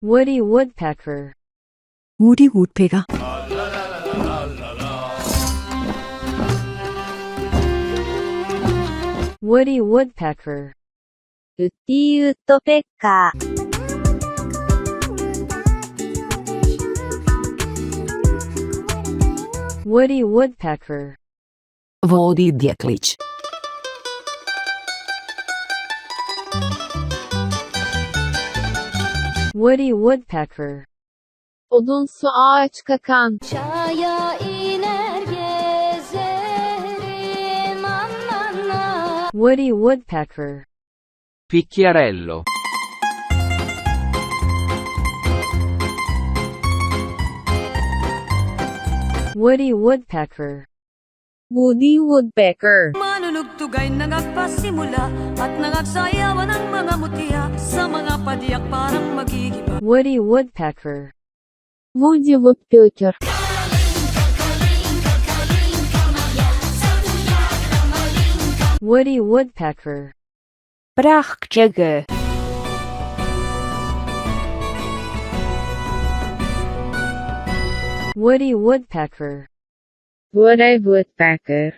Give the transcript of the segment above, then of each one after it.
Woody Woodpecker. Woody Woodpecker. Woody Woodpecker. ウッディウッドペッカー。Woody Woodpecker. Woody Djeklić. Woody Woodpecker. Odunsu ağaç kakan. Çaya iner gezerim aman. Woody Woodpecker. Picchiarello. Woody Woodpecker. Woody Woodpecker. Manunugtog ay nangagpasimula at nangagsayawan ang mga mutiya sa mga padiyak parang magigiba. Woody Woodpecker. Woody Woodpecker. Woody Woodpecker. Prachtjege. Woody Woodpecker. Woody Woodpecker.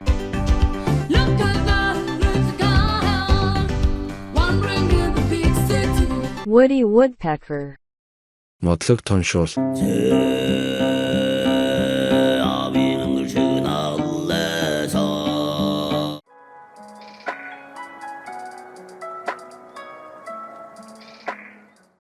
Woody Woodpecker. Модлог тоншуул.